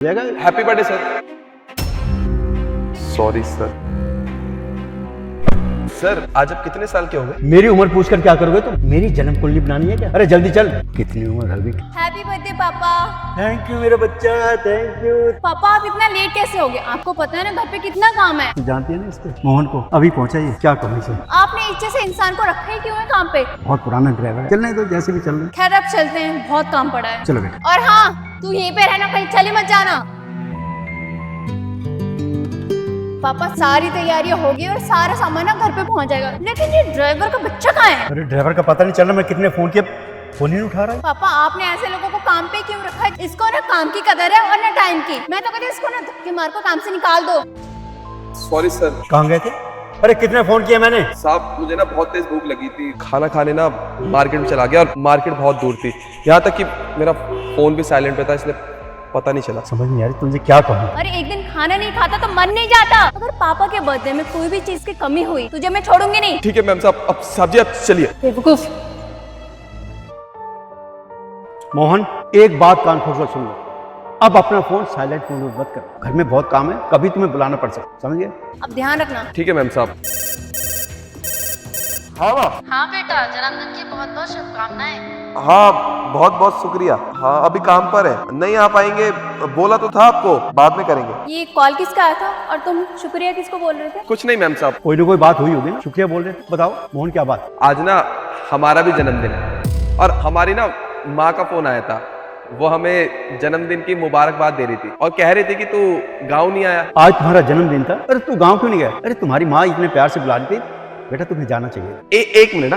Happy birthday sir. Sorry sir. Sir आज आप कितने साल के हो गए? मेरी उम्र पूछकर क्या करोगे तुम? मेरी जन्म कुंडली बनानी है क्या? अरे जल्दी चल। कितनी उम्र होगी? हैप्पी बर्थडे पापा। थैंक यू मेरा बच्चा, थैंक यू। पापा आप इतना लेट कैसे हो गए? आपको पता है ना घर पे कितना काम है। तू जानती है ना इसको, मोहन को अभी पहुंचा ये क्या कमी से। आपने इच्छे से इंसान को रखा ही क्यों है काम पे? बहुत पुराना ड्राइवर है, चलने दो जैसे भी चल रहे। खैर अब चलते हैं, बहुत काम पड़ा है। चलो बेटा। और हाँ तू यहीं पे रहना, कहीं चले मत जाना। पापा सारी तैयारियां हो गई और सारा सामान ना घर पे पहुंच जाएगा, लेकिन ये ड्राइवर का बच्चा कहाँ है? अरे ड्राइवर का पता नहीं चल रहा, मैं कितने फोन किए, फोन ही नहीं उठा रहा है। पापा आपने ऐसे लोगों को काम पे क्यों रखा है? इसको ना काम की कदर है और ना टाइम की। मैं तो कहती हूँ इसको ना धक्के मार को काम से निकाल दो। Sorry sir. कहाँ गए थे? अरे कितने फोन किए मैंने? साहब मुझे ना बहुत तेज भूख लगी थी, खाना खाने ना मार्केट में चला गया और मार्केट बहुत दूर थी, यहाँ तक कि मेरा फोन भी साइलेंट पे था, इसलिए पता नहीं चला। समझ नहीं आ रही तुझे क्या कहूँ। अरे एक दिन खाना नहीं खाता तो मन नहीं जाता। अगर पापा के बर्थडे में कोई भी चीज की कमी हुई तुझे मैं छोड़ूंगी नहीं। ठीक है मैम साहब, अब साहब जी आप चलिए। बेवकूफ। मोहन एक बात कान खोल कर सुन लो, अब अपना फोन साइलेंट मोड में मत कर, घर में बहुत काम है, कभी तुम्हें बुलाना पड़ सकता, समझ गए? अब ध्यान रखना। ठीक है मैम साहब। हाँ माँ। हाँ बेटा, जन्मदिन की बहुत बहुत शुभकामनाएं। हाँ बहुत बहुत शुक्रिया। हाँ अभी काम पर है, नहीं आ पाएंगे, बोला तो था आपको, बाद में करेंगे। ये कॉल किसका आया था और तुम शुक्रिया किसको बोल रहे थे? कुछ नहीं मैम साहब, कोई ना कोई बात हुई होगी ना, शुक्रिया बोल रहे थे। बताओ मोहन क्या बात? आज ना हमारा भी जन्मदिन है और हमारी ना माँ का फोन आया था, वो हमें जन्मदिन की मुबारकबाद दे रही थी और कह रही थी कि तू गाँव नहीं आया। आज तुम्हारा जन्मदिन था, अरे तू गाँव क्यों नहीं गया? अरे तुम्हारी माँ इतने प्यार से बुला रही थी, बेटा तुम्हें जाना चाहिए। एक मिनट ना,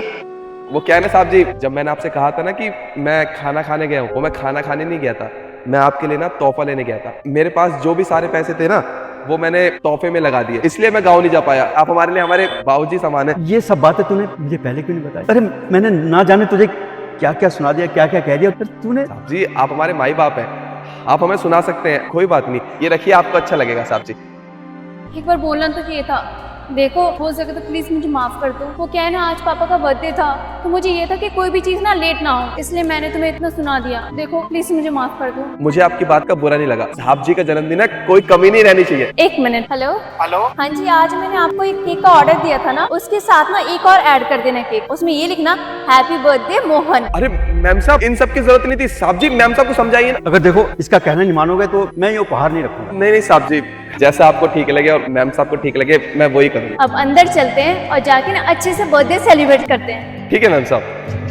वो क्या है ना साहब जी, जब मैंने आपसे कहा था ना कि मैं खाना खाने गया हूँ, वो मैं खाना खाने नहीं गया था, मैं आपके लिए ना तोहफा लेने गया था। मेरे पास जो भी सारे पैसे थे ना वो मैंने तोहफे में लगा दिए, इसलिए मैं गाँव नहीं जा पाया। आप हमारे लिए हमारे बाबूजी समान है। ये सब बातें तूने मुझे पहले क्यों नहीं बताई? अरे मैंने ना जाने तुझे क्या क्या सुना दिया, क्या क्या कह दिया, फिर तूने। साहब जी आप हमारे माई बाप हैं, आप हमें सुना सकते हैं, कोई बात नहीं, ये रखिए आपको अच्छा लगेगा। साहब जी एक बार बोलना तो चाहिए था। देखो हो सके तो प्लीज मुझे माफ कर दो। वो क्या है ना, आज पापा का बर्थडे था तो मुझे ये था कि कोई भी चीज ना लेट ना हो, इसलिए मैंने तुम्हें इतना सुना दिया। देखो प्लीज मुझे माफ कर दो। मुझे आपकी बात का बुरा नहीं लगा, साहब जी का जन्मदिन है, कोई कमी नहीं रहनी चाहिए। एक मिनट। Hello hello. हाँ जी, आज मैंने आपको एक केक का ऑर्डर दिया था ना, उसके साथ ना एक और ऐड कर देना केक, उसमें ये लिखना हैप्पी बर्थडे मोहन। अरे मैम साहब इन सब की जरूरत नहीं थी, साहब जी मैम साहब को समझाइए ना। अगर देखो इसका कहना नहीं मानोगे तो मैं ये उपहार नहीं रखूंगा। नहीं नहीं साहब जी, जैसा आपको ठीक लगे और मैम साहब को ठीक लगे मैं वही करूँगा। अब अंदर चलते हैं और जाके ना अच्छे से बर्थडे सेलिब्रेट करते हैं। ठीक है मैम साहब।